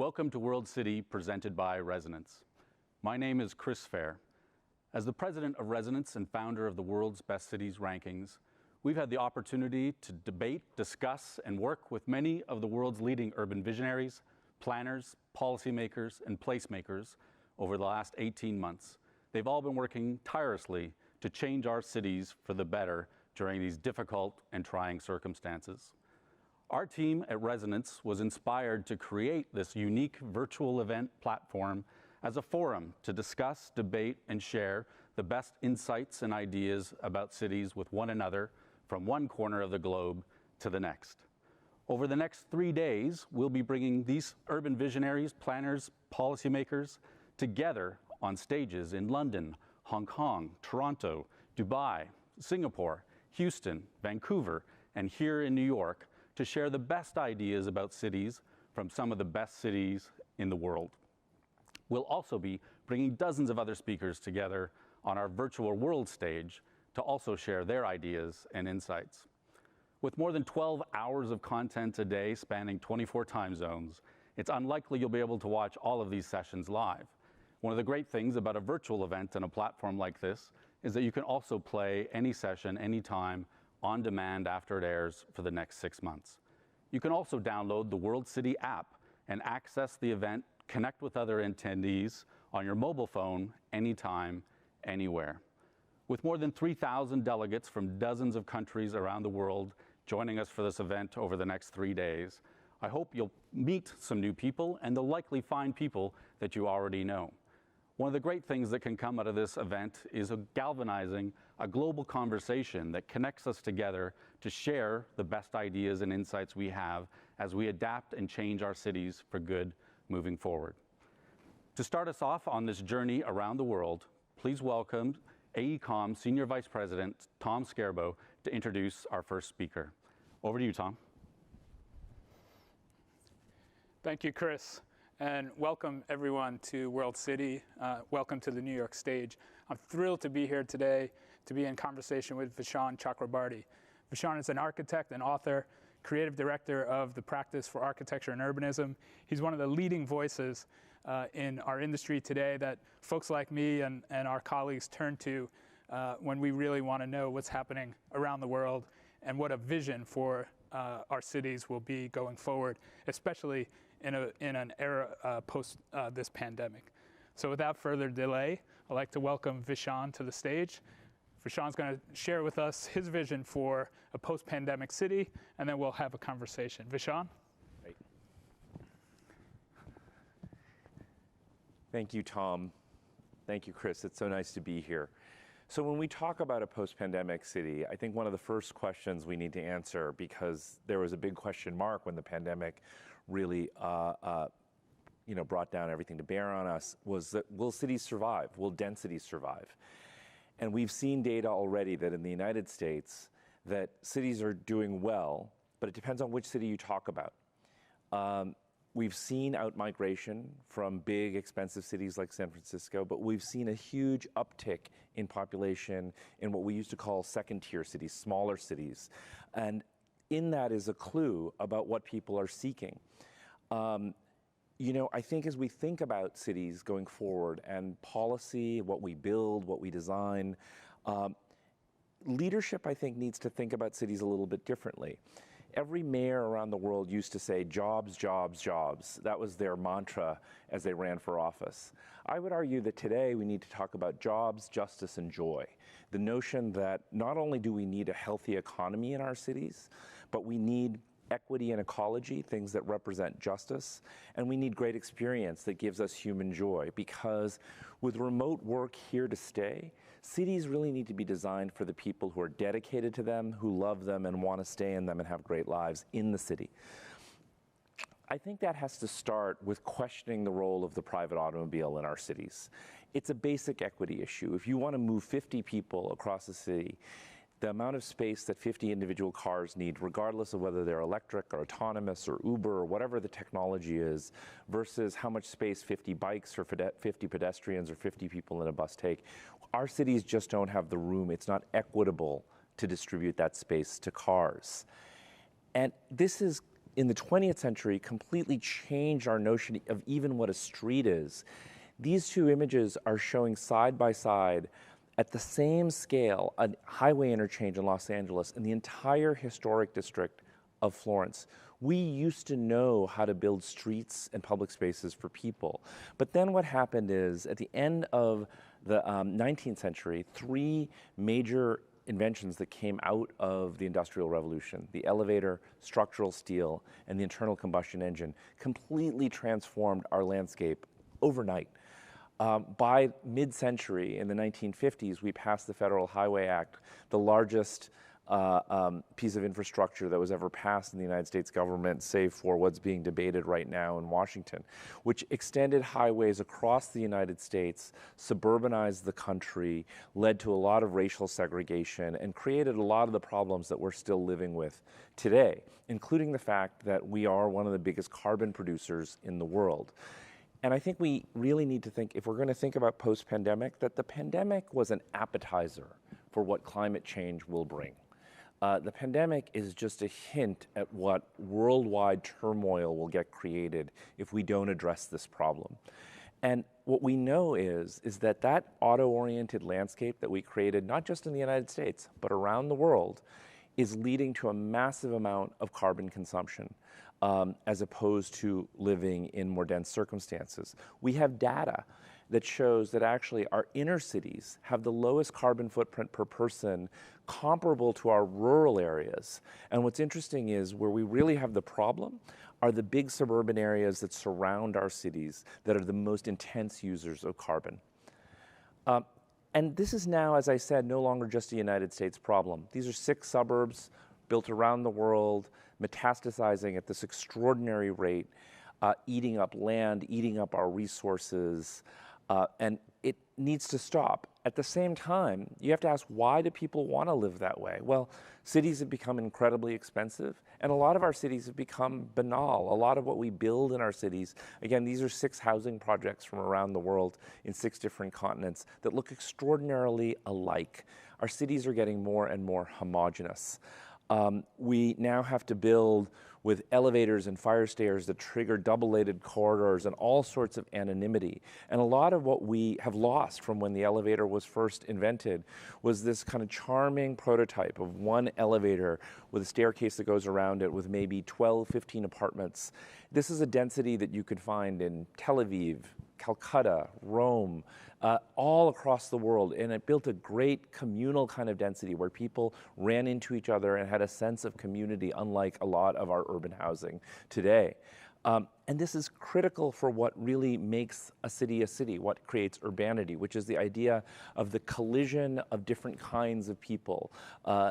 Welcome to World City, presented by Resonance. My name is Chris Fair. As the president of Resonance and founder of the World's Best Cities Rankings, we've had the opportunity to debate, discuss, and work with many of the world's leading urban visionaries, planners, policymakers, and placemakers over the last 18 months. They've all been working tirelessly to change our cities for the better during these difficult and trying circumstances. Our team at Resonance was inspired to create this unique virtual event platform as a forum to discuss, debate, and share the best insights and ideas about cities with one another from one corner of the globe to the next. Over the next 3 days, we'll be bringing these urban visionaries, planners, policymakers together on stages in London, Hong Kong, Toronto, Dubai, Singapore, Houston, Vancouver, and here in New York to share the best ideas about cities from some of the best cities in the world. We'll also be bringing dozens of other speakers together on our virtual world stage to also share their ideas and insights. With more than 12 hours of content a day spanning 24 time zones, it's unlikely you'll be able to watch all of these sessions live. One of the great things about a virtual event and a platform like this is that you can also play any session, anytime, on demand after it airs for the next 6 months. You can also download the World City app and access the event, connect with other attendees on your mobile phone anytime, anywhere. With more than 3,000 delegates from dozens of countries around the world joining us for this event over the next 3 days, I hope you'll meet some new people and they'll likely find people that you already know. One of the great things that can come out of this event is galvanizing a global conversation that connects us together to share the best ideas and insights we have as we adapt and change our cities for good moving forward. To start us off on this journey around the world, please welcome AECOM Senior Vice President Tom Scerbo to introduce our first speaker. Over to you, Tom. Thank you, Chris. And welcome everyone to World City. Welcome to the New York stage. I'm thrilled to be here today to be in conversation with Vishaan Chakrabarti. Vishaan is an architect and author, creative director of the Practice for Architecture and Urbanism. He's one of the leading voices in our industry today that folks like me and our colleagues turn to when we really want to know what's happening around the world and what a vision for our cities will be going forward, especially in an era post this pandemic. So without further delay, I'd like to welcome Vishaan to the stage. Vishaan's going to share with us his vision for a post-pandemic city, and then we'll have a conversation. Vishaan? Great. Thank you, Tom. Thank you, Chris. It's so nice to be here. So when we talk about a post-pandemic city, I think one of the first questions we need to answer, because there was a big question mark when the pandemic really brought down everything to bear on us, was that will cities survive? Will densities survive? And we've seen data already that in the United States that cities are doing well, but it depends on which city you talk about. We've seen outmigration from big, expensive cities like San Francisco, but we've seen a huge uptick in population in what we used to call second-tier cities, smaller cities. And in that is a clue about what people are seeking. I think as we think about cities going forward and policy, what we build, what we design, leadership, I think, needs to think about cities a little bit differently. Every mayor around the world used to say, jobs, jobs, jobs. That was their mantra as they ran for office. I would argue that today we need to talk about jobs, justice, and joy. The notion that not only do we need a healthy economy in our cities, but we need equity and ecology, things that represent justice, and we need great experience that gives us human joy, because with remote work here to stay, cities really need to be designed for the people who are dedicated to them, who love them and want to stay in them and have great lives in the city. I think that has to start with questioning the role of the private automobile in our cities. It's a basic equity issue. If you want to move 50 people across the city, the amount of space that 50 individual cars need, regardless of whether they're electric or autonomous or Uber or whatever the technology is, versus how much space 50 bikes or 50 pedestrians or 50 people in a bus take, our cities just don't have the room. It's not equitable to distribute that space to cars. And this is in the 20th century completely changed our notion of even what a street is. These two images are showing side by side at the same scale a highway interchange in Los Angeles and the entire historic district of Florence. We used to know how to build streets and public spaces for people. But then what happened is, at the end of the 19th century, three major inventions that came out of the Industrial Revolution, the elevator, structural steel, and the internal combustion engine, completely transformed our landscape overnight. By mid-century, in the 1950s, we passed the Federal Highway Act, the largest piece of infrastructure that was ever passed in the United States government, save for what's being debated right now in Washington, which extended highways across the United States, suburbanized the country, led to a lot of racial segregation, and created a lot of the problems that we're still living with today, including the fact that we are one of the biggest carbon producers in the world. And I think we really need to think, if we're going to think about post-pandemic, that the pandemic was an appetizer for what climate change will bring. The pandemic is just a hint at what worldwide turmoil will get created if we don't address this problem. And what we know is that that auto-oriented landscape that we created, not just in the United States, but around the world, is leading to a massive amount of carbon consumption, as opposed to living in more dense circumstances. We have data that shows that actually our inner cities have the lowest carbon footprint per person comparable to our rural areas. And what's interesting is where we really have the problem are the big suburban areas that surround our cities that are the most intense users of carbon. And this is now, as I said, no longer just a United States problem. These are 6 suburbs built around the world, metastasizing at this extraordinary rate, eating up land, eating up our resources, and it needs to stop. At the same time, you have to ask, why do people want to live that way? Well, cities have become incredibly expensive, and a lot of our cities have become banal. A lot of what we build in our cities, again, these are 6 housing projects from around the world in 6 different continents that look extraordinarily alike. Our cities are getting more and more homogeneous. We now have to build with elevators and fire stairs that trigger double-lated corridors and all sorts of anonymity. And a lot of what we have lost from when the elevator was first invented was this kind of charming prototype of one elevator with a staircase that goes around it with maybe 12, 15 apartments. This is a density that you could find in Tel Aviv, Calcutta, Rome, all across the world. And it built a great communal kind of density where people ran into each other and had a sense of community, unlike a lot of our urban housing today. And this is critical for what really makes a city, what creates urbanity, which is the idea of the collision of different kinds of people.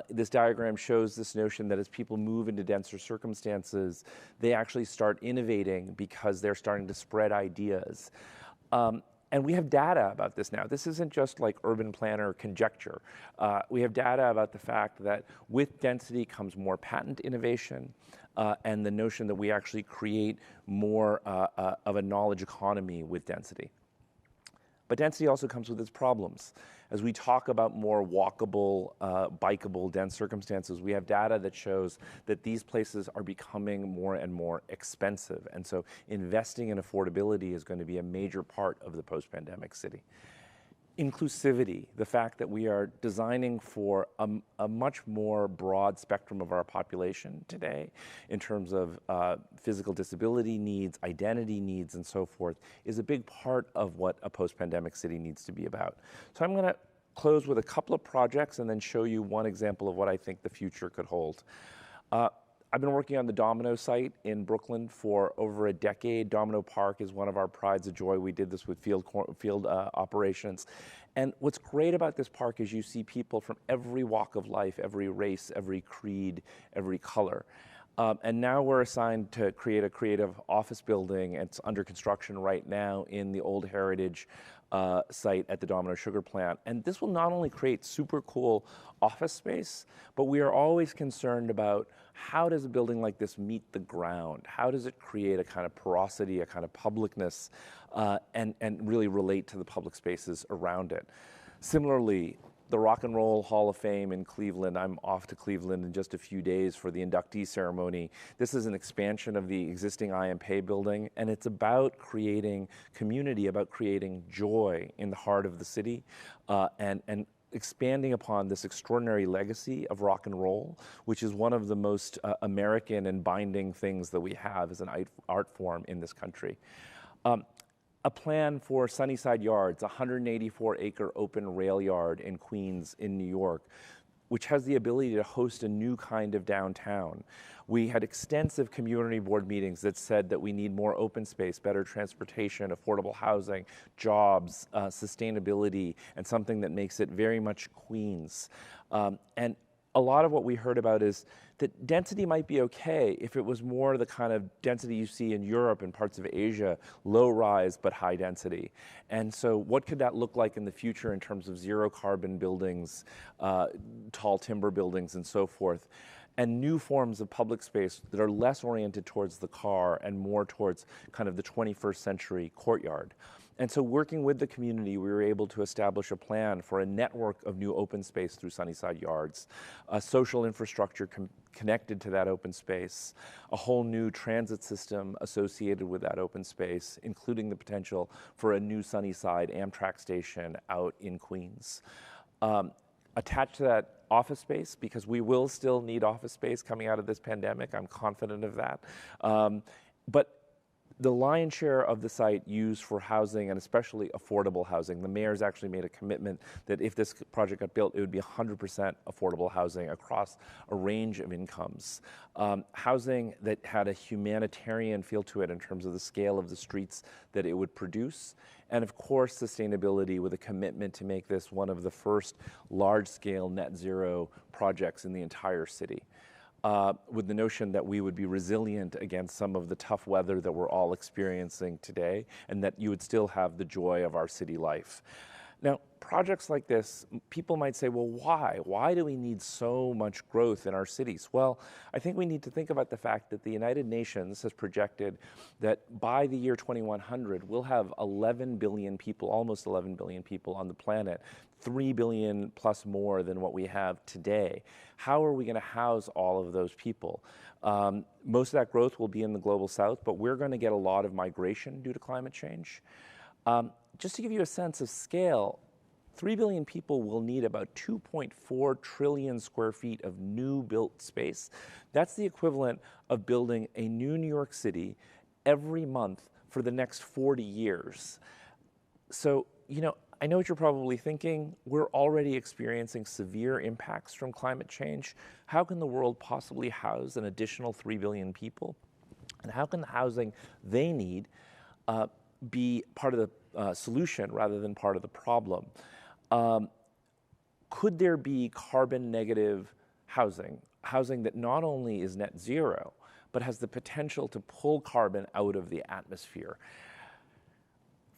This diagram shows this notion that as people move into denser circumstances, they actually start innovating because they're starting to spread ideas. And we have data about this now. This isn't just like urban planner conjecture. We have data about the fact that with density comes more patent innovation and the notion that we actually create more of a knowledge economy with density. But density also comes with its problems. As we talk about more walkable, bikeable, dense circumstances, we have data that shows that these places are becoming more and more expensive. And so investing in affordability is going to be a major part of the post-pandemic city. Inclusivity, the fact that we are designing for a much more broad spectrum of our population today in terms of physical disability needs, identity needs, and so forth, is a big part of what a post-pandemic city needs to be about. So I'm going to close with a couple of projects and then show you one example of what I think the future could hold. I've been working on the Domino site in Brooklyn for over a decade. Domino Park is one of our prides of joy. We did this with field operations. And what's great about this park is you see people from every walk of life, every race, every creed, every color. And now we're assigned to create a creative office building. It's under construction right now in the old heritage site at the Domino Sugar plant. And this will not only create super cool office space, but we are always concerned about how does a building like this meet the ground? How does it create a kind of porosity, a kind of publicness, and really relate to the public spaces around it? Similarly, the Rock and Roll Hall of Fame in Cleveland. I'm off to Cleveland in just a few days for the inductee ceremony. This is an expansion of the existing IMPay building, and it's about creating community, about creating joy in the heart of the city, and expanding upon this extraordinary legacy of rock and roll, which is one of the most American and binding things that we have as an art form in this country. A plan for Sunnyside Yards, a 184-acre open rail yard in Queens in New York, which has the ability to host a new kind of downtown. We had extensive community board meetings that said that we need more open space, better transportation, affordable housing, jobs, sustainability, and something that makes it very much Queens. And a lot of what we heard about is that density might be okay if it was more the kind of density you see in Europe and parts of Asia, low rise but high density. And so what could that look like in the future in terms of zero carbon buildings, tall timber buildings and so forth, and new forms of public space that are less oriented towards the car and more towards kind of the 21st century courtyard. And so working with the community, we were able to establish a plan for a network of new open space through Sunnyside Yards, a social infrastructure connected to that open space, a whole new transit system associated with that open space, including the potential for a new Sunnyside Amtrak station out in Queens. Attached to that office space, because we will still need office space coming out of this pandemic, I'm confident of that. But the lion's share of the site used for housing, and especially affordable housing. The mayor's actually made a commitment that if this project got built, it would be 100% affordable housing across a range of incomes. Housing that had a humanitarian feel to it in terms of the scale of the streets that it would produce. And of course, sustainability with a commitment to make this one of the first large-scale net zero projects in the entire city. With the notion that we would be resilient against some of the tough weather that we're all experiencing today, and that you would still have the joy of our city life. Now, projects like this, people might say, well, why? Why do we need so much growth in our cities? Well, I think we need to think about the fact that the United Nations has projected that by the year 2100, we'll have 11 billion people, almost 11 billion people on the planet, 3 billion plus more than what we have today. How are we going to house all of those people? Most of that growth will be in the global south, but we're going to get a lot of migration due to climate change. Just to give you a sense of scale, 3 billion people will need about 2.4 trillion square feet of new built space. That's the equivalent of building a new New York City every month for the next 40 years. So, you know, I know what you're probably thinking. We're already experiencing severe impacts from climate change. How can the world possibly house an additional 3 billion people? And how can the housing they need be part of the solution rather than part of the problem? Could there be carbon negative housing that not only is net zero, but has the potential to pull carbon out of the atmosphere?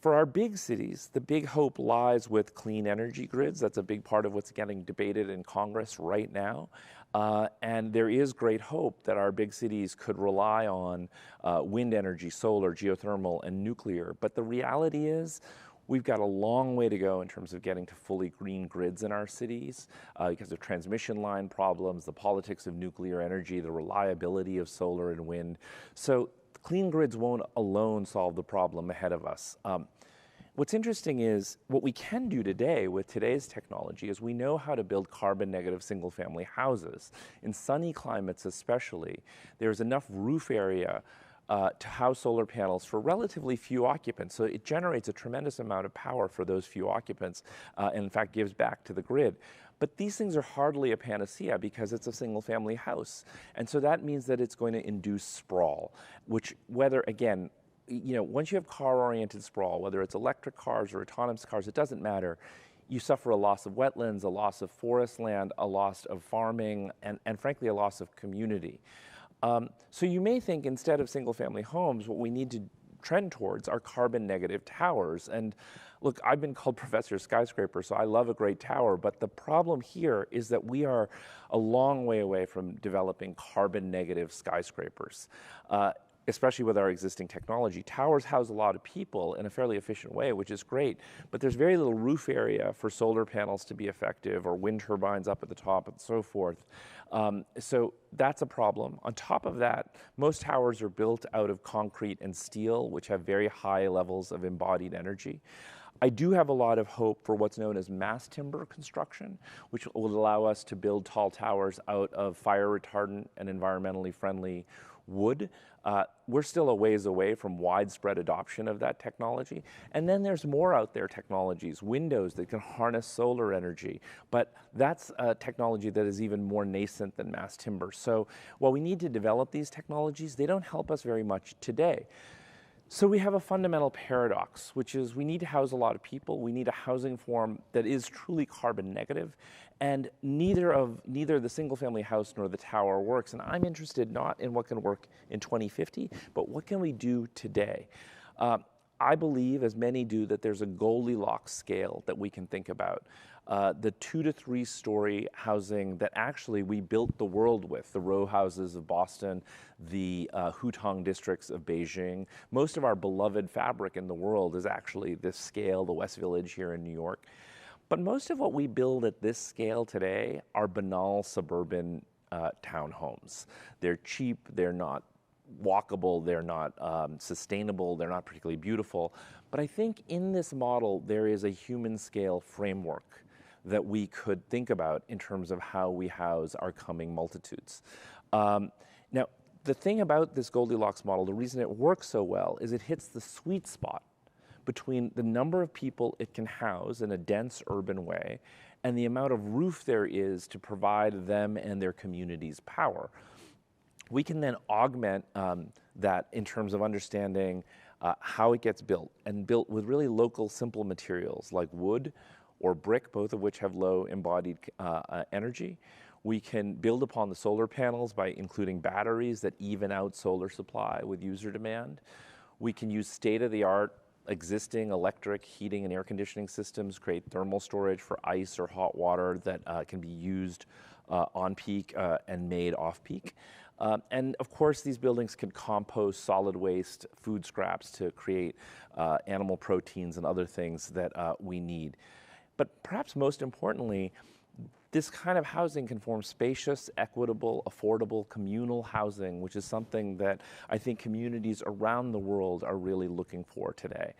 For our big cities, the big hope lies with clean energy grids. That's a big part of what's getting debated in Congress right now. And there is great hope that our big cities could rely on wind energy, solar, geothermal, and nuclear. But the reality is, we've got a long way to go in terms of getting to fully green grids in our cities because of transmission line problems, the politics of nuclear energy, the reliability of solar and wind. So clean grids won't alone solve the problem ahead of us. What's interesting is what we can do today with today's technology is we know how to build carbon negative single family houses. In sunny climates especially, there's enough roof area to house solar panels for relatively few occupants. So it generates a tremendous amount of power for those few occupants and in fact gives back to the grid. But these things are hardly a panacea because it's a single family house. And so that means that it's going to induce sprawl, which whether, again, you know, once you have car-oriented sprawl, whether it's electric cars or autonomous cars, it doesn't matter. You suffer a loss of wetlands, a loss of forest land, a loss of farming, and frankly, a loss of community. So you may think instead of single-family homes, what we need to trend towards are carbon-negative towers. And look, I've been called Professor Skyscraper, so I love a great tower, but the problem here is that we are a long way away from developing carbon-negative skyscrapers. especially with our existing technology. Towers house a lot of people in a fairly efficient way, which is great, but there's very little roof area for solar panels to be effective or wind turbines up at the top and so forth. So that's a problem. On top of that, most towers are built out of concrete and steel, which have very high levels of embodied energy. I do have a lot of hope for what's known as mass timber construction, which will allow us to build tall towers out of fire retardant and environmentally friendly wood. We're still a ways away from widespread adoption of that technology. And then there's more out there technologies, windows that can harness solar energy. But that's a technology that is even more nascent than mass timber. So while we need to develop these technologies, they don't help us very much today. So we have a fundamental paradox, which is we need to house a lot of people. We need a housing form that is truly carbon negative. And neither the single-family house nor the tower works. And I'm interested not in what can work in 2050, but what can we do today? I believe, as many do, that there's a Goldilocks scale that we can think about. The 2 to 3 story housing that actually we built the world with, the row houses of Boston, the Hutong districts of Beijing. Most of our beloved fabric in the world is actually this scale, the West Village here in New York. But most of what we build at this scale today are banal suburban townhomes. They're cheap, they're not walkable, they're not sustainable, they're not particularly beautiful. But I think in this model, there is a human scale framework that we could think about in terms of how we house our coming multitudes. Now, the thing about this Goldilocks model, the reason it works so well, is it hits the sweet spot between the number of people it can house in a dense urban way and the amount of roof there is to provide them and their communities power. We can then augment that in terms of understanding how it gets built, and built with really local, simple materials like wood or brick, both of which have low embodied energy. We can build upon the solar panels by including batteries that even out solar supply with user demand. We can use state-of-the-art existing electric heating and air conditioning systems, create thermal storage for ice or hot water that can be used on peak and made off peak. And of course, these buildings can compost solid waste, food scraps to create animal proteins and other things that we need. But perhaps most importantly, this kind of housing can form spacious, equitable, affordable, communal housing, which is something that I think communities around the world are really looking for today.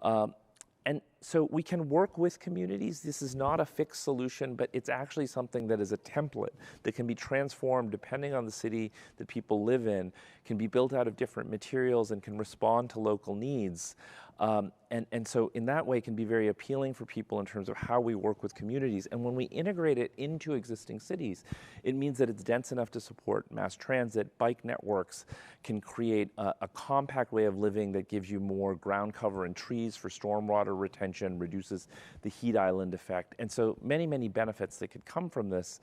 And so we can work with communities. This is not a fixed solution, but it's actually something that is a template that can be transformed depending on the city that people live in, can be built out of different materials and can respond to local needs. And so in that way can be very appealing for people in terms of how we work with communities. And when we integrate it into existing cities, it means that it's dense enough to support mass transit, bike networks, can create a compact way of living that gives you more ground cover and trees for stormwater retention, reduces the heat island effect. And so many, many benefits that could come from this.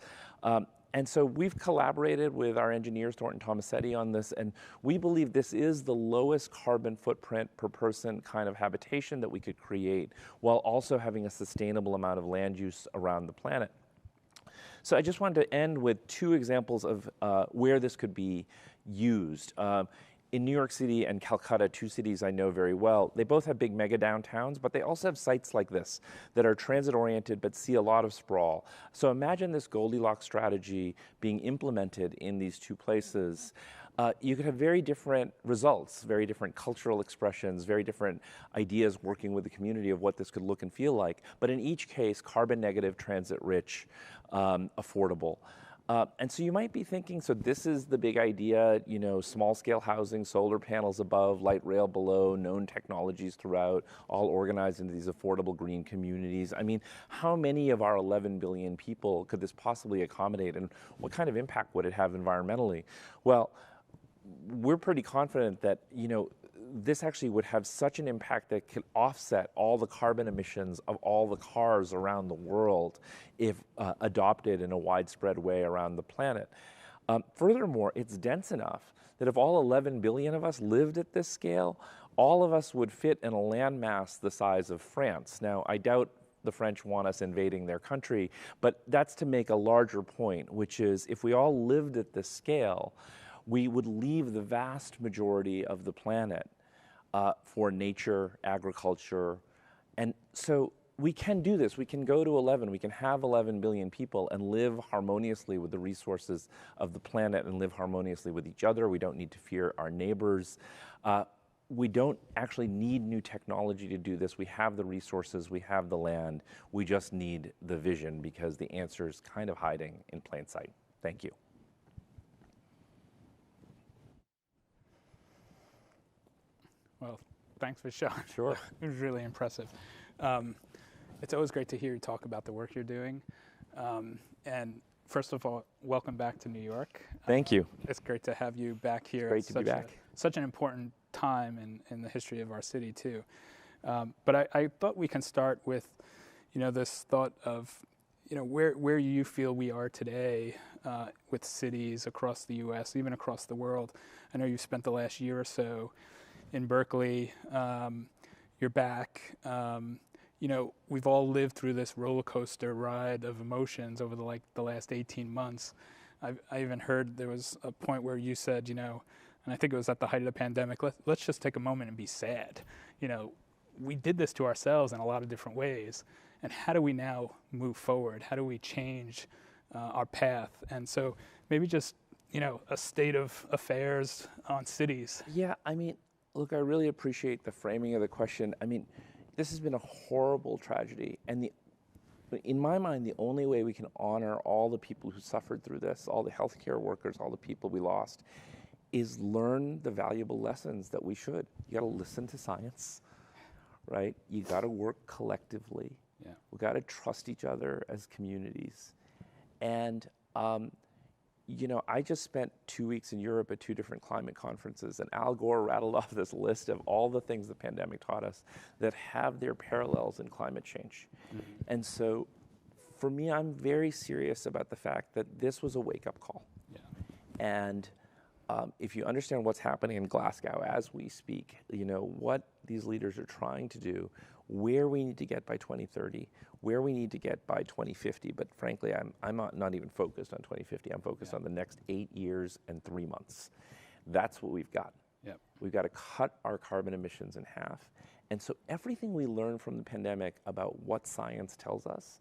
And so we've collaborated with our engineers, Thornton Tomasetti, on this, and we believe this is the lowest carbon footprint per person kind of habitation that we could create, while also having a sustainable amount of land use around the planet. So I just wanted to end with 2 examples of where this could be used. In New York City and Calcutta, 2 cities I know very well, they both have big mega downtowns, but they also have sites like this that are transit-oriented but see a lot of sprawl. So imagine this Goldilocks strategy being implemented in these 2 places. You could have very different results, very different cultural expressions, very different ideas working with the community of what this could look and feel like. But in each case, carbon negative, transit-rich, affordable. And so you might be thinking, so this is the big idea, you know, small-scale housing, solar panels above, light rail below, known technologies throughout, all organized into these affordable green communities. I mean, how many of our 11 billion people could this possibly accommodate, and what kind of impact would it have environmentally? Well, we're pretty confident that, you know, this actually would have such an impact that could offset all the carbon emissions of all the cars around the world if adopted in a widespread way around the planet. Furthermore, it's dense enough that if all 11 billion of us lived at this scale, all of us would fit in a landmass the size of France. Now, I doubt the French want us invading their country, but that's to make a larger point, which is if we all lived at this scale, we would leave the vast majority of the planet for nature, agriculture. And so we can do this. We can go to 11. We can have 11 billion people and live harmoniously with the resources of the planet and live harmoniously with each other. We don't need to fear our neighbors. We don't actually need new technology to do this. We have the resources, we have the land. We just need the vision because the answer is kind of hiding in plain sight. Thank you. Well, thanks, Vishaan. Sure. It was really impressive. It's always great to hear you talk about the work you're doing. And first of all, welcome back to New York. Thank you. It's great to have you back here. It's great to be back. Such an important time in the history of our city, too. But I thought we can start with, this thought of, where you feel we are today with cities across the U.S., even across the world. I know you spent the last year or so in Berkeley. You're back. We've all lived through this roller coaster ride of emotions over the last 18 months. I even heard there was a point where you said, and I think it was at the height of the pandemic, let's just take a moment and be sad. We did this to ourselves in a lot of different ways. And how do we now move forward? How do we change our path? And so maybe just, a state of affairs on cities. Yeah, look, I really appreciate the framing of the question. This has been a horrible tragedy. And in my mind, the only way we can honor all the people who suffered through this, all the healthcare workers, all the people we lost, is learn the valuable lessons that we should. You got to listen to science, right? You got to work collectively. Yeah. We got to trust each other as communities. And, I just spent 2 weeks in Europe at 2 different climate conferences, and Al Gore rattled off this list of all the things the pandemic taught us that have their parallels in climate change. Mm-hmm. And so for me, I'm very serious about the fact that this was a wake-up call. Yeah. And if you understand what's happening in Glasgow as we speak, what these leaders are trying to do, where we need to get by 2030, where we need to get by 2050. But frankly, I'm not even focused on 2050. I'm focused on the next 8 years and 3 months. That's what we've got. Yep. We've got to cut our carbon emissions in half. And so everything we learned from the pandemic about what science tells us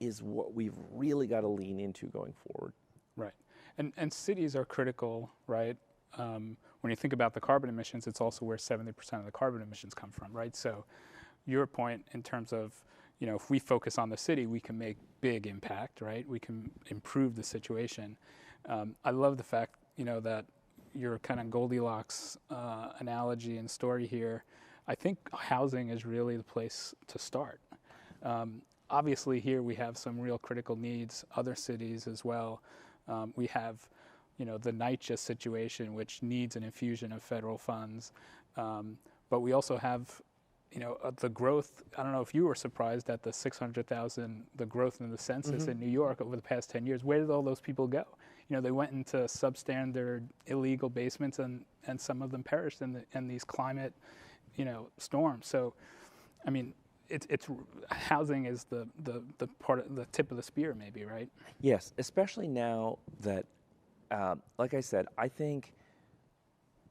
is what we've really got to lean into going forward. Right. And cities are critical, right? When you think about the carbon emissions, it's also where 70% of the carbon emissions come from, right? So your point in terms of, if we focus on the city, we can make big impact, right? We can improve the situation. I love the fact, that your kind of Goldilocks analogy and story here. I think housing is really the place to start. Obviously here we have some real critical needs, other cities as well. We have, the NYCHA situation, which needs an infusion of federal funds. But we also have, the growth. I don't know if you were surprised at the 600,000, the growth in the census in New York over the past 10 years. Where did all those people go? They went into substandard, illegal basements, and some of them perished in these climate, storms. So, it's housing is the part of the tip of the spear, maybe, right? Yes, especially now that, like I said, I think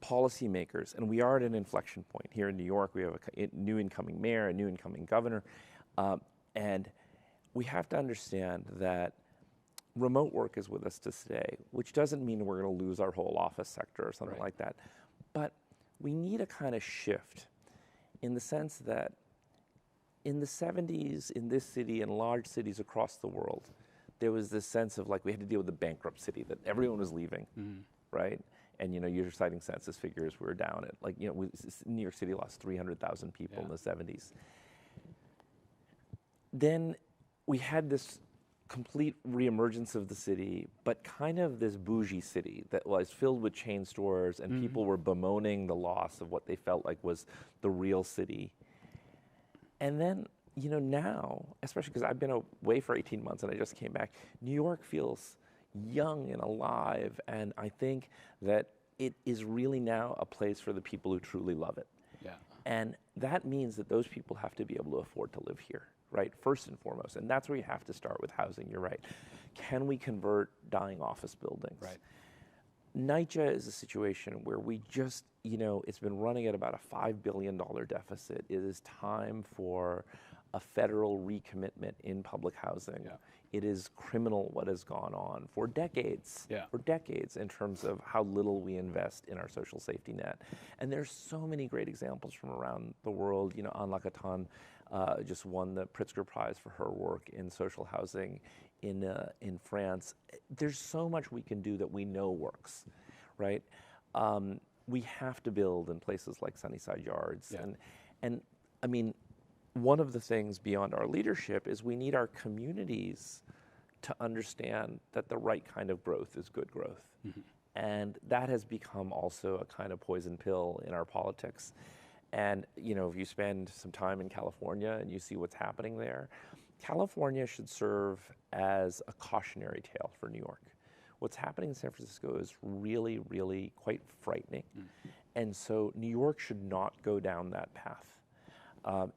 policymakers, and we are at an inflection point here in New York. We have a new incoming mayor, a new incoming governor, and we have to understand that remote work is with us to stay, which doesn't mean we're going to lose our whole office sector or something like that. But we need a kind of shift in the sense that in the 70s, in this city and large cities across the world, there was this sense of we had to deal with the bankrupt city, that everyone was leaving, right? And you're citing census figures, we were down at New York City lost 300,000 people in the 70s. Then we had this complete reemergence of the city, but kind of this bougie city that was filled with chain stores, and people were bemoaning the loss of what they felt like was the real city. And then, now, especially because I've been away for 18 months and I just came back, New York feels young and alive, and I think that it is really now a place for the people who truly love it. Yeah. And that means that those people have to be able to afford to live here, right? First and foremost. And that's where you have to start with housing, you're right. Can we convert dying office buildings? Right. NYCHA is a situation where we just, it's been running at about a $5 billion deficit. It is time for a federal recommitment in public housing. Yeah. It is criminal what has gone on for decades, Yeah. in terms of how little we invest in our social safety net. And there's so many great examples from around the world. Anne Lacatan just won the Pritzker Prize for her work in social housing in France. There's so much we can do that we know works, right? We have to build in places like Sunnyside Yards. Yeah. And I mean, one of the things beyond our leadership is we need our communities to understand that the right kind of growth is good growth. Mm-hmm. And that has become also a kind of poison pill in our politics. And, if you spend some time in California and you see what's happening there, California should serve as a cautionary tale for New York. What's happening in San Francisco is really, really quite frightening. Mm-hmm. And so New York should not go down that path.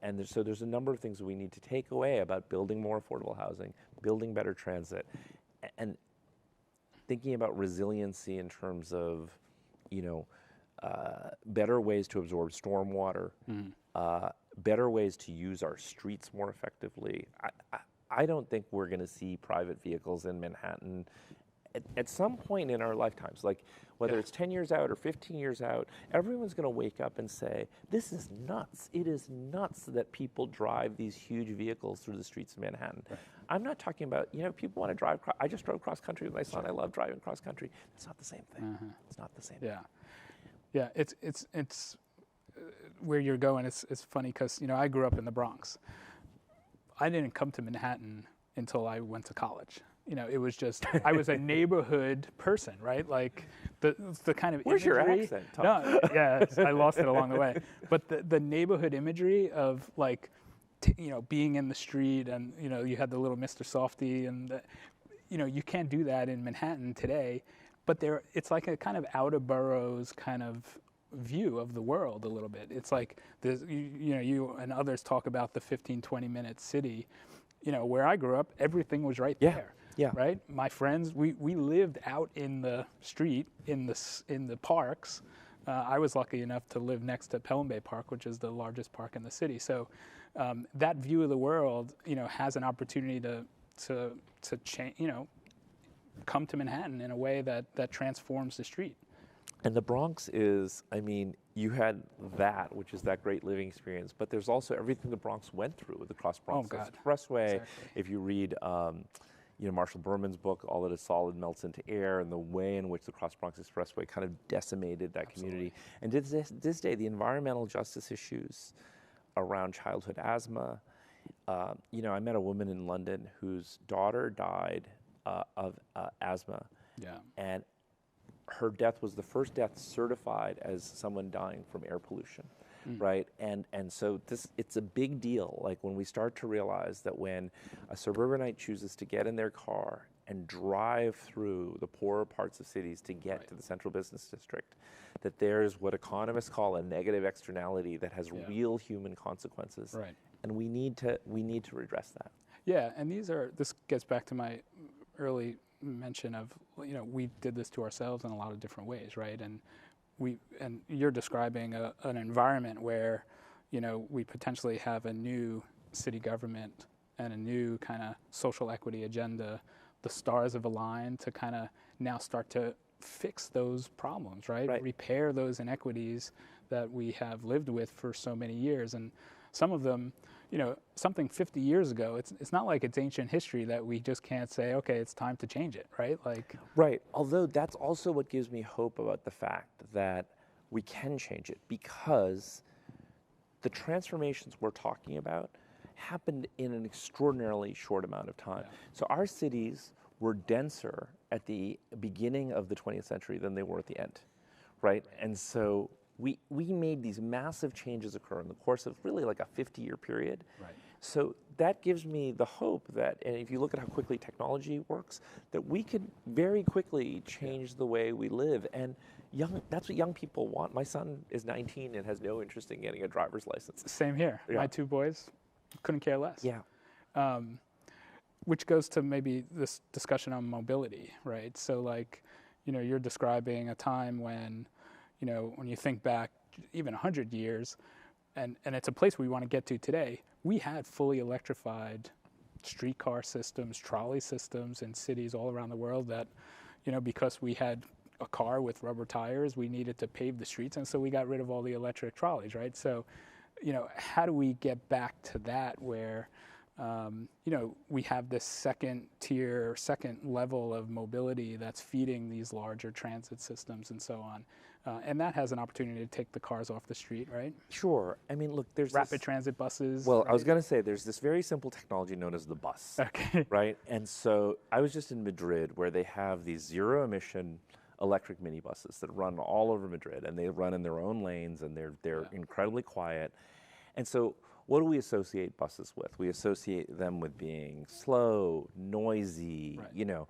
And so there's a number of things that we need to take away about building more affordable housing, building better transit, and thinking about resiliency in terms of, better ways to absorb stormwater, better ways to use our streets more effectively. I don't think we're going to see private vehicles in Manhattan at some point in our lifetimes, like whether it's 10 years out or 15 years out, everyone's going to wake up and say, this is nuts. It is nuts that people drive these huge vehicles through the streets of Manhattan. Right. I'm not talking about, people want to drive, I just drove cross country with my son. I love driving cross country. It's not the same thing. It's not the same thing. Yeah, it's where you're going. It's funny because, I grew up in the Bronx. I didn't come to Manhattan until I went to college. It was just, I was a neighborhood person, right? Like the kind of Where's imagery. Your accent, Tom? No, yeah, I lost it along the way. But the neighborhood imagery of like, being in the street and, you had the little Mr. Softy and, you can't do that in Manhattan today. But it's like a kind of outer boroughs kind of view of the world a little bit. It's like, you and others talk about the 15, 20-minute city. Where I grew up, everything was right there. Yeah. Right. My friends, we lived out in the street, in the parks. I was lucky enough to live next to Pelham Bay Park, which is the largest park in the city. So that view of the world, has an opportunity to change, come to Manhattan in a way that transforms the street. And the Bronx is, you had that, which is that great living experience, but there's also everything the Bronx went through with the Cross Bronx Expressway. Exactly. If you read, Marshall Berman's book, All That Is Solid Melts Into Air, and the way in which the Cross Bronx Expressway kind of decimated that community. And to this day, the environmental justice issues around childhood asthma. I met a woman in London whose daughter died of asthma. Yeah. And her death was the first death certified as someone dying from air pollution, right? And so it's a big deal. Like when we start to realize that when a suburbanite chooses to get in their car and drive through the poorer parts of cities to get to the central business district, that there's what economists call a negative externality that has real human consequences. Right. And we need to redress that. Yeah, and this gets back to my early mention of, we did this to ourselves in a lot of different ways, right? And you're describing an environment where, we potentially have a new city government and a new kind of social equity agenda. The stars have aligned to kind of now start to fix those problems, right? Repair those inequities that we have lived with for so many years. And some of them, something 50 years ago, it's not like it's ancient history that we just can't say, okay, it's time to change it, right? Right. Although that's also what gives me hope about the fact that we can change it, because the transformations we're talking about happened in an extraordinarily short amount of time. Yeah. So our cities were denser at the beginning of the 20th century than they were at the end, right? And so we made these massive changes occur in the course of really like a 50-year period. Right. So that gives me the hope that, and if you look at how quickly technology works, that we could very quickly change the way we live. And that's what young people want. My son is 19 and has no interest in getting a driver's license. Same here. Yeah. My two boys couldn't care less. Yeah. Which goes to maybe this discussion on mobility, right? So you're describing a time when, when you think back even 100 years, and it's a place we want to get to today, we had fully electrified streetcar systems, trolley systems in cities all around the world that, because we had a car with rubber tires, we needed to pave the streets, and so we got rid of all the electric trolleys, right? So, how do we get back to that where, we have this second tier, second level of mobility that's feeding these larger transit systems and so on? And that has an opportunity to take the cars off the street, right? Sure. I mean, look, there's rapid transit buses. Well, right? I was going to say there's this very simple technology known as the bus. Okay. Right? And so I was just in Madrid where they have these zero-emission electric minibuses that run all over Madrid, and they run in their own lanes, and they're incredibly quiet. And so what do we associate buses with? We associate them with being slow, noisy, right.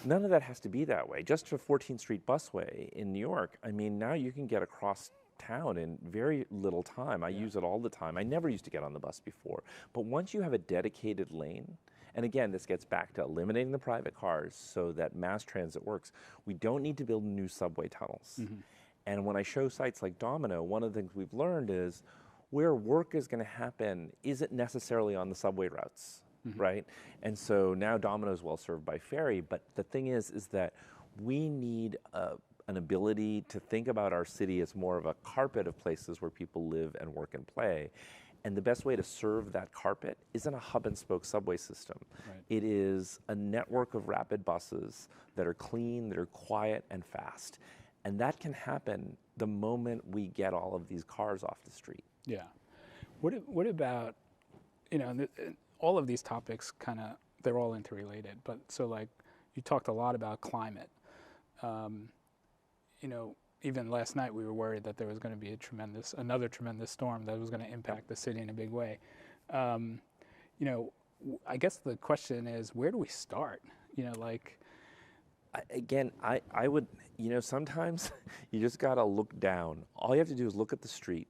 None of that has to be that way. Just a 14th Street busway in New York, I mean, now you can get across town in very little time. I use it all the time. I never used to get on the bus before. But once you have a dedicated lane, and again, this gets back to eliminating the private cars so that mass transit works, we don't need to build new subway tunnels. Mm-hmm. And when I show sites like Domino, one of the things we've learned is where work is going to happen isn't necessarily on the subway routes. Mm-hmm. Right? And so now Domino is well served by ferry, but the thing is that we need an ability to think about our city as more of a carpet of places where people live and work and play. And the best way to serve that carpet isn't a hub and spoke subway system. Right. It is a network of rapid buses that are clean, that are quiet and fast. And that can happen the moment we get all of these cars off the street. Yeah. What about, all of these topics they're all interrelated, but so like you talked a lot about climate. Even last night we were worried that there was going to be another tremendous storm that was going to impact the city in a big way. I guess the question is, where do we start? Again, I would, sometimes you just got to look down. All you have to do is look at the street.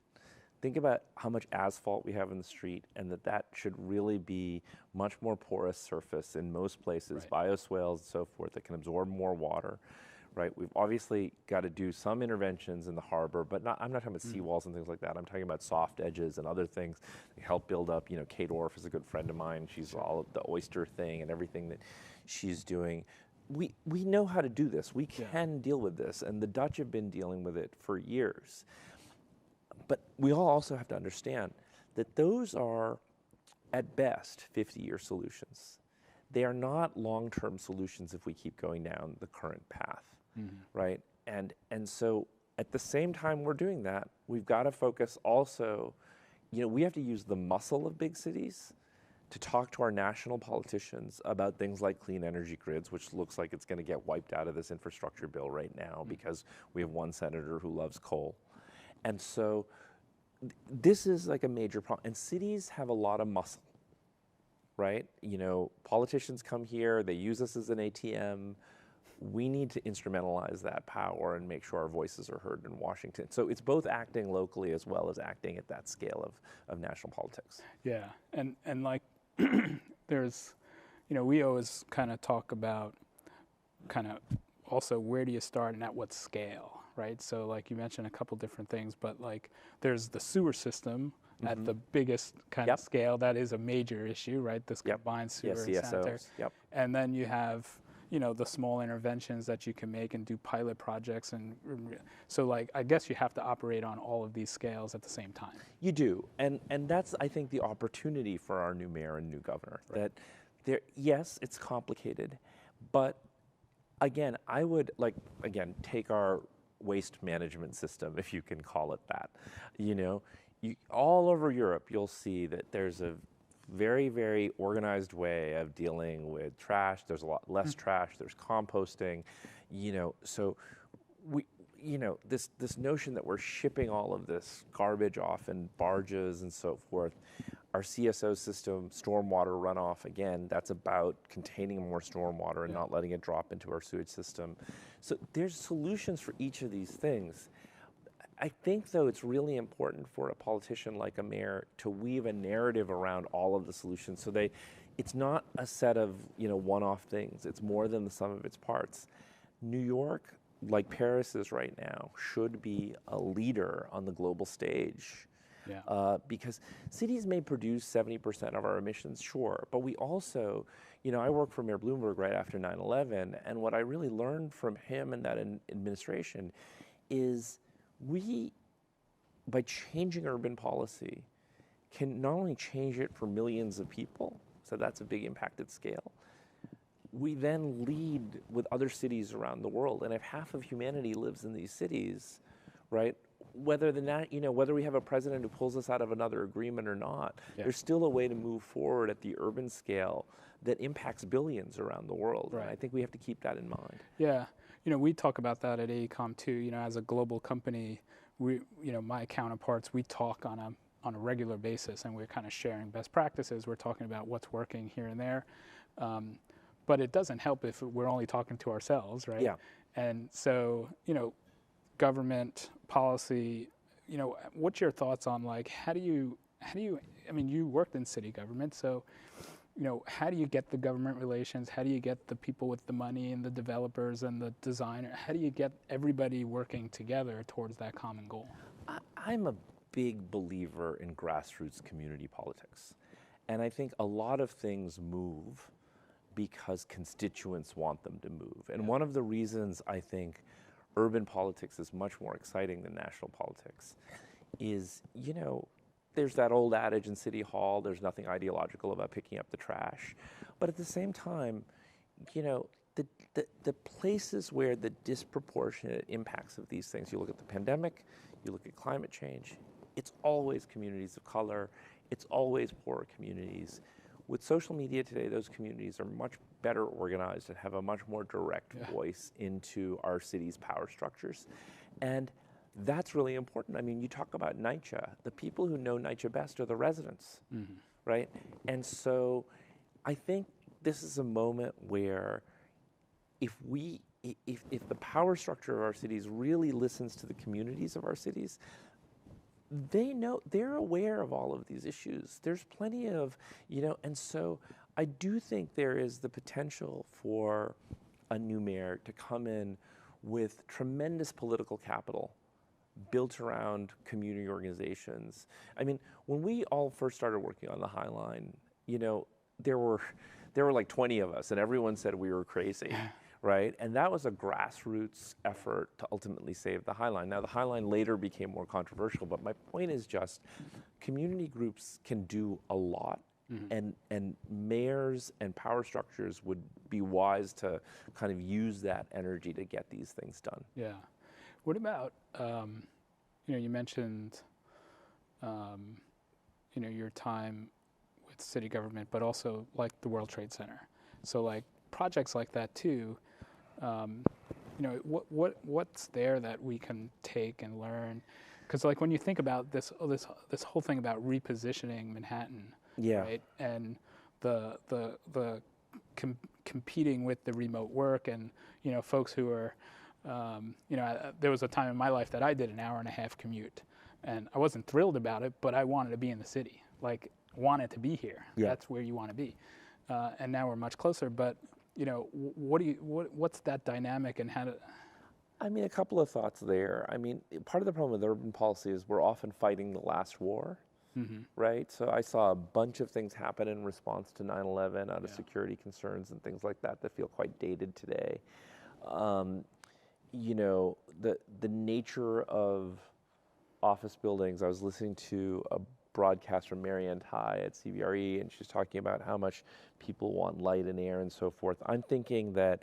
Think about how much asphalt we have in the street, and that should really be much more porous surface in most places, right. Bioswales and so forth, that can absorb more water, right? We've obviously got to do some interventions in the harbor, but I'm not talking about seawalls and things like that. I'm talking about soft edges and other things that help build up. Kate Orff is a good friend of mine. She's all of the oyster thing and everything that she's doing. We know how to do this. We can deal with this, and the Dutch have been dealing with it for years. But we all also have to understand that those are, at best, 50-year solutions. They are not long-term solutions if we keep going down the current path, right? And so at the same time we're doing that, we've got to focus also, we have to use the muscle of big cities to talk to our national politicians about things like clean energy grids, which looks like it's going to get wiped out of this infrastructure bill right now because we have one senator who loves coal. And so this is like a major problem. And cities have a lot of muscle, right? Politicians come here, they use us as an ATM. We need to instrumentalize that power and make sure our voices are heard in Washington. So it's both acting locally as well as acting at that scale of national politics. Yeah, and like there's, we always kind of talk about also where do you start and at what scale, right? So like you mentioned a couple different things, but like there's the sewer system at the biggest kind of scale. That is a major issue, right? This combined sewer and sanitary. And then you have, the small interventions that you can make and do pilot projects. And so like, I guess you have to operate on all of these scales at the same time. You do. And that's, I think, the opportunity for our new mayor and new governor. Right. That yes, it's complicated, but again, I would take our waste management system, if you can call it that. All over Europe, you'll see that there's a very, very organized way of dealing with trash. There's a lot less trash. There's composting. So this notion that we're shipping all of this garbage off in barges and so forth. Our CSO system, stormwater runoff, again, that's about containing more stormwater and not letting it drop into our sewage system. So there's solutions for each of these things. I think, though, it's really important for a politician like a mayor to weave a narrative around all of the solutions. So it's not a set of one-off things. It's more than the sum of its parts. New York, like Paris is right now, should be a leader on the global stage. Yeah. Because cities may produce 70% of our emissions, sure, but we also, I worked for Mayor Bloomberg right after 9/11, and what I really learned from him and that administration is we, by changing urban policy, can not only change it for millions of people, so that's a big impact at scale, we then lead with other cities around the world. And if half of humanity lives in these cities, right, whether we have a president who pulls us out of another agreement or not, there's still a way to move forward at the urban scale that impacts billions around the world. Right. And I think we have to keep that in mind. Yeah. We talk about that at AECOM too. As a global company, we, my counterparts, we talk on a regular basis, and we're kind of sharing best practices. We're talking about what's working here and there. But it doesn't help if we're only talking to ourselves, right? Yeah. And so, government policy, what's your thoughts on how do you, you worked in city government, so, how do you get the government relations? How do you get the people with the money and the developers and the designer? How do you get everybody working together towards that common goal? I'm a big believer in grassroots community politics. And I think a lot of things move because constituents want them to move. And one of the reasons I think urban politics is much more exciting than national politics is, there's that old adage in City Hall, there's nothing ideological about picking up the trash. But at the same time, the places where the disproportionate impacts of these things, you look at the pandemic, you look at climate change, it's always communities of color, it's always poorer communities. With social media today, those communities are much better organized and have a much more direct voice into our city's power structures. And that's really important. You talk about NYCHA. The people who know NYCHA best are the residents, right? And so I think this is a moment where if the power structure of our cities really listens to the communities of our cities, they're aware of all of these issues. There's plenty of, and so I do think there is the potential for a new mayor to come in with tremendous political capital built around community organizations. When we all first started working on the High Line, there were like 20 of us, and everyone said we were crazy. Right? And that was a grassroots effort to ultimately save the High Line. Now, the High Line later became more controversial, but my point is just community groups can do a lot, and mayors and power structures would be wise to kind of use that energy to get these things done. Yeah. What about, you mentioned, your time with city government, but also like the World Trade Center. So like projects like that too, what's there that we can take and learn? Because like when you think about this whole thing about repositioning Manhattan, right, and the competing with the remote work, and folks who are, there was a time in my life that I did an hour-and-a-half commute, and I wasn't thrilled about it, but I wanted to be in the city, like wanted to be here. Yeah. That's where you want to be, and now we're much closer, but. What's that dynamic, and how to? A couple of thoughts there. Part of the problem with urban policy is we're often fighting the last war, right? So I saw a bunch of things happen in response to 9/11 out of security concerns and things like that feel quite dated today. The nature of office buildings. I was listening to a broadcast from Marianne Tai at CBRE, and she's talking about how much people want light and air and so forth. I'm thinking that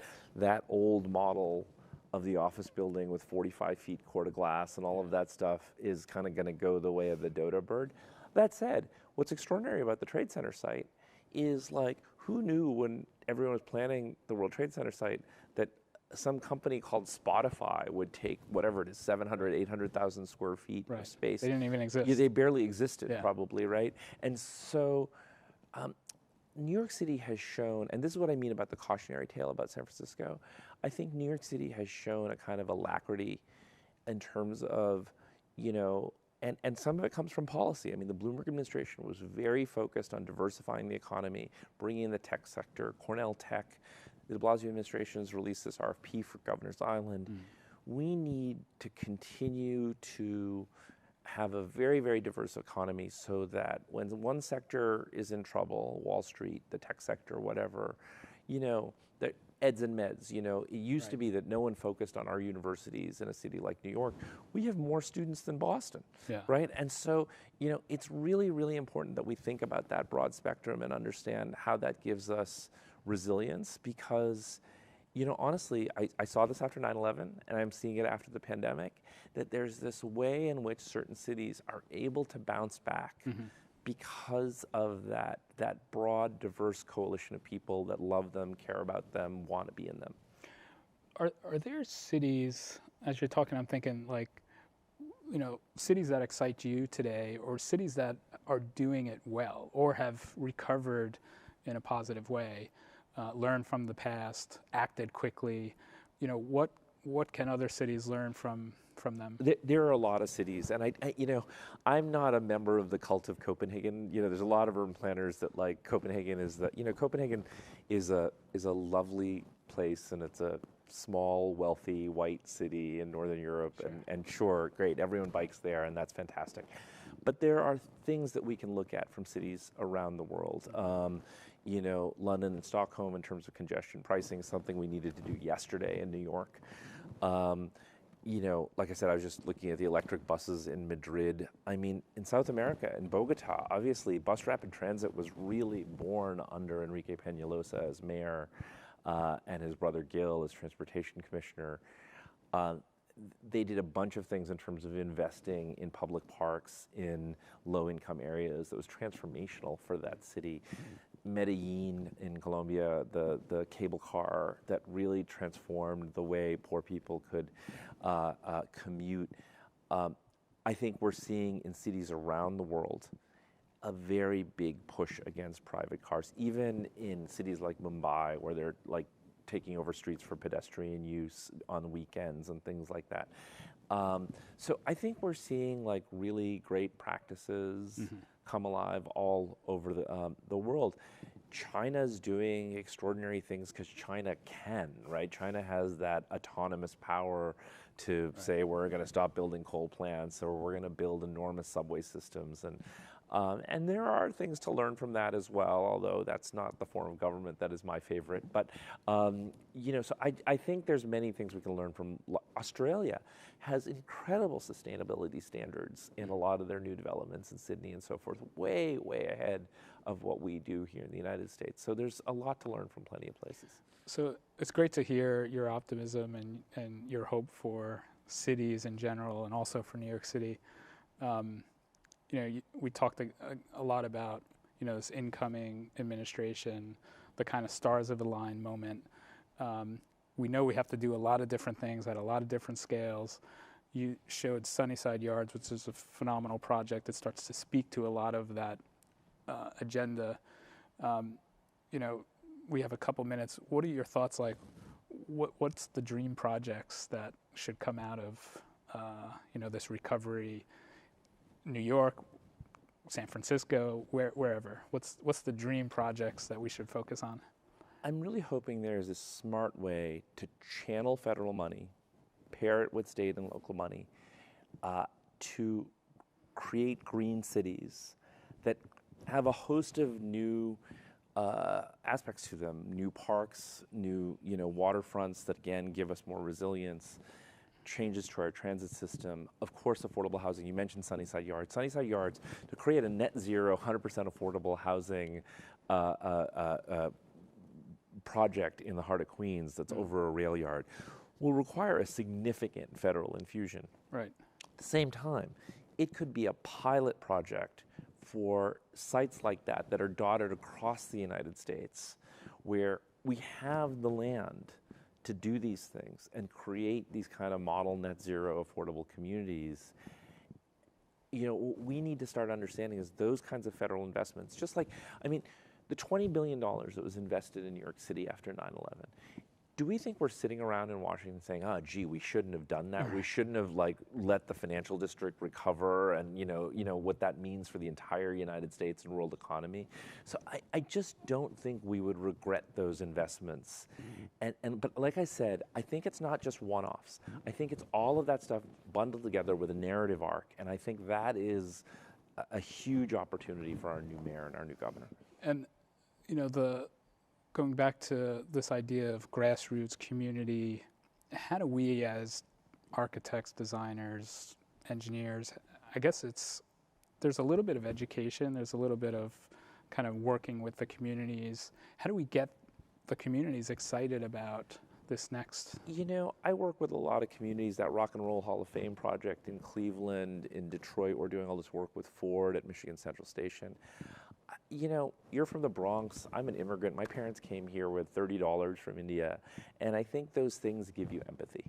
old model of the office building with 45 feet core to glass and all of that stuff is kind of going to go the way of the dodo bird. That said, what's extraordinary about the Trade Center site is, like, who knew when everyone was planning the World Trade Center site that some company called Spotify would take whatever it is, 700, 800,000 square feet of space. They didn't even exist. Yeah, they barely existed, probably, right? And so New York City has shown, and this is what I mean about the cautionary tale about San Francisco, I think New York City has shown a kind of alacrity in terms of, and some of it comes from policy. The Bloomberg administration was very focused on diversifying the economy, bringing in the tech sector, Cornell Tech. the de Blasio administration has released this RFP for Governor's Island. We need to continue to have a very, very diverse economy so that when one sector is in trouble, Wall Street, the tech sector, whatever, the eds and meds, it used to be that no one focused on our universities in a city like New York. We have more students than Boston, right? And so, it's really, really important that we think about that broad spectrum and understand how that gives us resilience because, honestly, I saw this after 9/11 and I'm seeing it after the pandemic, that there's this way in which certain cities are able to bounce back because of that broad, diverse coalition of people that love them, care about them, want to be in them. Are there cities, as you're talking, I'm thinking cities that excite you today or cities that are doing it well or have recovered in a positive way, learned from the past, acted quickly? What can other cities learn from them? There are a lot of cities, and I'm not a member of the cult of Copenhagen. There's a lot of urban planners that like Copenhagen Copenhagen is a lovely place, and it's a small, wealthy, white city in Northern Europe, and sure, great, everyone bikes there, and that's fantastic. But there are things that we can look at from cities around the world. London and Stockholm in terms of congestion pricing, something we needed to do yesterday in New York. Like I said, I was just looking at the electric buses in Madrid. I mean, in South America, in Bogota, obviously, bus rapid transit was really born under Enrique Peñalosa as mayor and his brother Gil as transportation commissioner. They did a bunch of things in terms of investing in public parks in low-income areas that was transformational for that city. Medellin in Colombia, the cable car that really transformed the way poor people could commute. I think we're seeing in cities around the world a very big push against private cars, even in cities like Mumbai, where they're like taking over streets for pedestrian use on weekends and things like that. So I think we're seeing like really great practices come alive all over the world. China's doing extraordinary things because China can, right? China has that autonomous power to say we're going to stop building coal plants or we're going to build enormous subway systems, and there are things to learn from that as well. Although that's not the form of government that is my favorite, but so I think there's many things we can learn from. Australia has incredible sustainability standards in a lot of their new developments in Sydney and so forth, way ahead of what we do here in the United States. So there's a lot to learn from plenty of places. So it's great to hear your optimism and your hope for cities in general and also for New York City. We talked a lot about, this incoming administration, the kind of stars of the line moment. We know we have to do a lot of different things at a lot of different scales. You showed Sunnyside Yards, which is a phenomenal project that starts to speak to a lot of that agenda. We have a couple minutes. What are your thoughts like? What's the dream projects that should come out of this recovery? New York, San Francisco, wherever. What's the dream projects that we should focus on? I'm really hoping there's a smart way to channel federal money, pair it with state and local money, to create green cities that have a host of new aspects to them, new parks, new waterfronts that again give us more resilience, changes to our transit system, of course affordable housing. You mentioned Sunnyside Yards. Sunnyside Yards, to create a net zero, 100% affordable housing project in the heart of Queens that's over a rail yard will require a significant federal infusion. Right. At the same time, it could be a pilot project for sites like that that are dotted across the United States where we have the land to do these things and create these kind of model net zero affordable communities. What we need to start understanding is those kinds of federal investments, just like, the $20 billion that was invested in New York City after 9/11, do we think we're sitting around in Washington saying, oh, gee, we shouldn't have done that. We shouldn't have let the financial district recover, and what that means for the entire United States and world economy. So I just don't think we would regret those investments. But like I said, I think it's not just one-offs. I think it's all of that stuff bundled together with a narrative arc, and I think that is a huge opportunity for our new mayor and our new governor. And going back to this idea of grassroots community, how do we as architects, designers, engineers, I guess there's a little bit of education, there's a little bit of kind of working with the communities. How do we get the communities excited about this next? I work with a lot of communities. That Rock and Roll Hall of Fame project in Cleveland, in Detroit, we're doing all this work with Ford at Michigan Central Station. You're from the Bronx. I'm an immigrant. My parents came here with $30 from India. And I think those things give you empathy.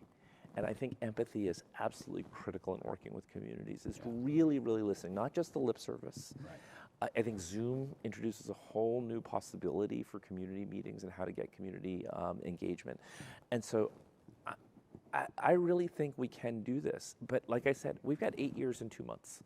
And I think empathy is absolutely critical in working with communities, is really, really listening, not just the lip service. Right. I think Zoom introduces a whole new possibility for community meetings and how to get community engagement. And so I really think we can do this. But like I said, we've got 8 years and 2 months.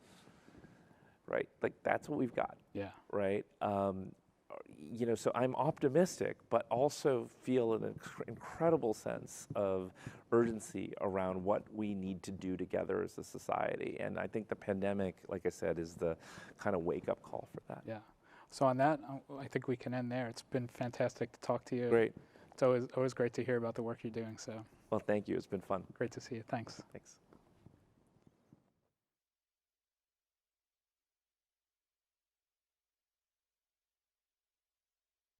Right, that's what we've got. Yeah. Right. So I'm optimistic, but also feel an incredible sense of urgency around what we need to do together as a society. And I think the pandemic, like I said, is the kind of wake-up call for that. Yeah. So on that, I think we can end there. It's been fantastic to talk to you. Great. It's always great to hear about the work you're doing. So. Well, thank you. It's been fun. Great to see you. Thanks. Thanks.